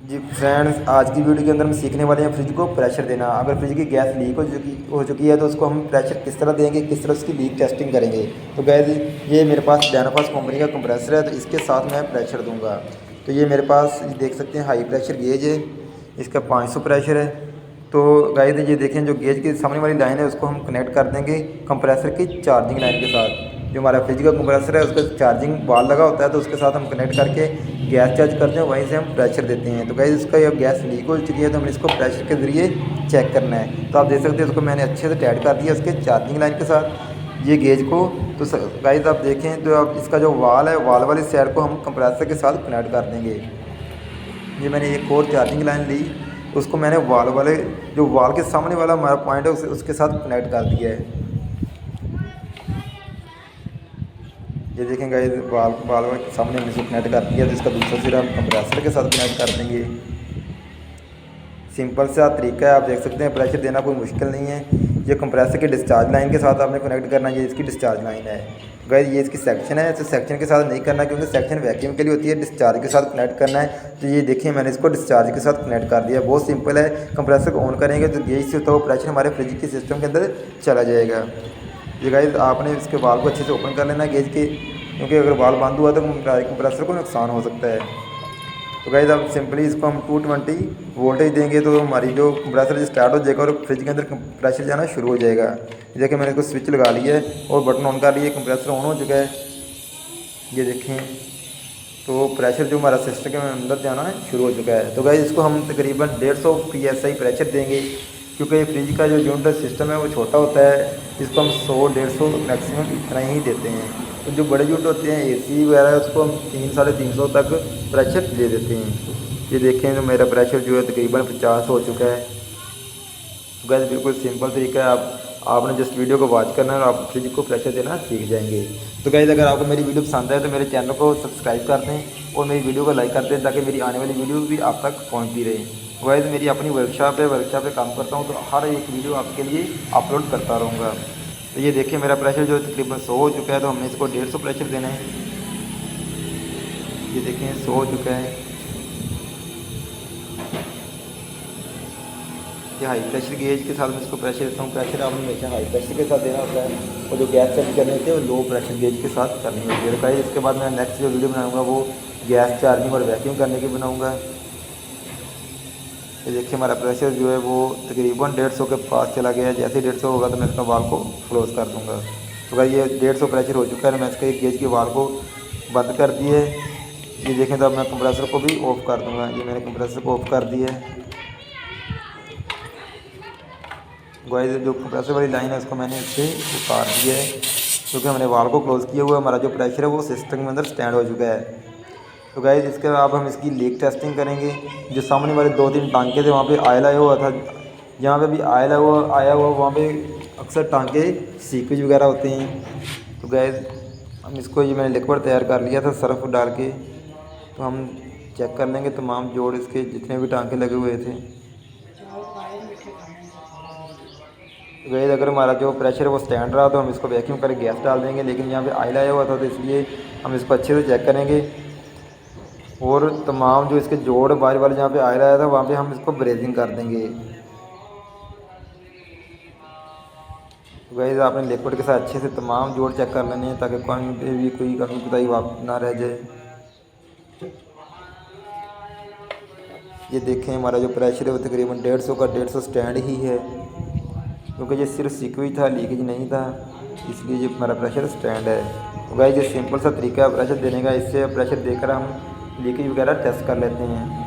जी friends, आज की video के अंदर हम सीखने वाले हैं फ्रिज को प्रेशर देना। अगर फ्रिज की गैस लीक हो चुकी है तो उसको हम प्रेशर किस तरह देंगे, किस तरह उसकी लीक टेस्टिंग करेंगे। तो गैस ये मेरे पास डायनाफास कंपनी का कंप्रेसर है, तो इसके साथ मैं प्रेशर दूंगा। तो ये मेरे पास देख सकते हैं हाई प्रेशर गेज है, इसका 500 प्रेशर है। तो गाइस ये देखें, जो गेज की सामने वाली लाइन है उसको हम कनेक्ट कर देंगे कंप्रेसर की चार्जिंग लाइन के साथ। जो हमारा फ्रिज का कंप्रेसर है उसका चार्जिंग वाल लगा होता है, तो उसके साथ हम कनेक्ट करके गैस चार्ज करते हैं, वहीं से हम प्रेशर देते हैं। तो गाइस इसका ये गैस लीक हो चुकी है तो हमें इसको प्रेशर के ज़रिए चेक करना है। तो आप देख सकते हैं उसको मैंने अच्छे से टाइट कर दिया उसके चार्जिंग लाइन के साथ ये गेज को। तो गाइस आप देखें तो आप इसका जो वाल है, वाल वाली साइड को हम कंप्रेसर के साथ कनेक्ट कर देंगे। ये मैंने एक और चार्जिंग लाइन ली, उसको मैंने वाल वाले जो वाल के सामने वाला हमारा पॉइंट है उसके साथ कनेक्ट कर दिया है। ये देखें गाइस, वाल के सामने हमने इसको कनेक्ट कर दिया, तो इसका दूसरा सिरा हम कंप्रेसर के साथ कनेक्ट कर देंगे। सिंपल सा तरीका है, आप देख सकते हैं, प्रेशर देना कोई मुश्किल नहीं है। ये कंप्रेसर की डिस्चार्ज लाइन के साथ आपने कनेक्ट करना है, ये इसकी डिस्चार्ज लाइन है। गाइस ये इसकी सेक्शन है, तो सेक्शन के साथ नहीं करना क्योंकि सेक्शन वैक्यूम के लिए होती है, डिस्चार्ज के साथ कनेक्ट करना है। तो ये देखिए मैंने इसको डिस्चार्ज के साथ कनेक्ट कर दिया, बहुत सिंपल है। कंप्रेसर को ऑन करेंगे तो गेज से होता हुआ प्रेशर हमारे फ्रिज के सिस्टम के अंदर चला जाएगा। ये गाइस आपने इसके वाल को अच्छे से ओपन कर लेना है गेज के, क्योंकि अगर वाल बंद हुआ तो कंप्रेसर को नुकसान हो सकता है। तो गाइस अब सिंपली इसको हम 220 वोल्टेज देंगे तो हमारी जो कंप्रेसर स्टार्ट हो जाएगा और फ्रिज के अंदर प्रेशर जाना शुरू हो जाएगा। देखिए मैंने इसको स्विच लगा लिया है और बटन ऑन कर लिया, कंप्रेसर ऑन हो चुका है। ये देखें तो प्रेशर जो हमारा सिस्टम के अंदर जाना शुरू हो चुका है। तो गाइस इसको हम तकरीबन 150 PSI प्रेशर देंगे, क्योंकि फ्रिज का जो यूनिट सिस्टम है वो छोटा होता है, इसको हम 100-150 मैक्सिमम इतना ही देते हैं। तो जो बड़े यूनिट होते हैं AC वगैरह उसको हम 300-350 तक प्रेशर दे देते हैं। ये देखें तो मेरा प्रेशर जो है तकरीबन 50 हो चुका है। तो गाइस बिल्कुल सिंपल तरीका है, आपने जस्ट वीडियो को वॉच करना है और आप फ्रिज को प्रेशर देना सीख जाएंगे। तो गाइस अगर आपको मेरी वीडियो पसंद है तो मेरे चैनल को सब्सक्राइब कर दें और मेरी वीडियो को लाइक कर दें, ताकि मेरी आने वाली वीडियो भी आप तक पहुँचती रहे। गाइस मेरी अपनी वर्कशॉप पे काम करता हूँ, तो हर एक वीडियो आपके लिए अपलोड करता रहूँगा। तो ये देखिए मेरा प्रेशर जो तकरीबन 100 हो चुका है, तो हमने इसको 150 प्रेशर देना है। ये देखें 100 हो चुका है। ये हाई प्रेशर गेज के साथ मैं इसको प्रेशर देता हूँ। प्रेशर आपने हमेशा हाई प्रेशर के साथ देना होता है, और जो गैस चेक करने थे वो लो प्रेशर गेज के साथ करनी होती है। गाइस इसके बाद मैं नेक्स्ट जो वीडियो बनाऊँगा वो गैस चार्जिंग और वैक्यूम करने की बनाऊँगा। ये देखिए हमारा प्रेशर जो है वो तकरीबन 150 के पास चला गया है। जैसे 150 होगा तो मैं इसका वाल को क्लोज़ कर दूँगा। तो भाई ये 150 प्रेशर हो चुका है, मैं इसके गेज के वाल को बंद कर दिए। ये देखें तो अब मैं कंप्रेसर को भी ऑफ़ कर दूँगा। ये मैंने कंप्रेसर को ऑफ़ कर दिया है। गाइस जो कंप्रेसर वाली लाइन है उसको मैंने इससे उतार दिया है, क्योंकि हमने वाल को क्लोज़ किया हुआ है। हमारा जो प्रेशर है वो सिस्टम के अंदर स्टैंड हो चुका है। तो गाइस इसके बाद हम इसकी लीक टेस्टिंग करेंगे। जो सामने वाले 2-3 टांके थे वहाँ पे ऑयल आया हुआ था, जहाँ पे भी ऑयल आया हुआ वहाँ पे अक्सर टांके सीकेज वगैरह होते हैं। तो गाइस हम इसको, ये मैंने लिक्विड तैयार कर लिया था सर्फ डाल के, तो हम चेक कर लेंगे तमाम जोड़ इसके जितने भी टांके लगे हुए थे। तो गाइस अगर हमारा जो प्रेशर वो स्टैंड रहा तो हम इसको वैक्यूम करके गैस डाल देंगे, लेकिन यहाँ पे ऑयल आया हुआ था तो इसलिए हम इसको अच्छे से चेक करेंगे। और तमाम जो इसके जोड़ बाहर वाले जहाँ पे ऑयल आया था वहाँ पे हम इसको ब्रेजिंग कर देंगे। तो गाइस आपने लिक्विड के साथ अच्छे से तमाम जोड़ चेक कर लेने हैं, ताकि भी कोई कमी कोताही ना रह जाए। ये देखें हमारा जो प्रेशर है वो तकरीबन 150 का 150 स्टैंड ही है, क्योंकि ये सिर्फ सीक्वेज था, लीकेज नहीं था, इसलिए ये हमारा प्रेशर स्टैंड है। तो गाइस ये सिंपल सा तरीका है प्रेशर देने का, इससे प्रेशर देकर हम लीकेज वगैरह टेस्ट कर लेते हैं।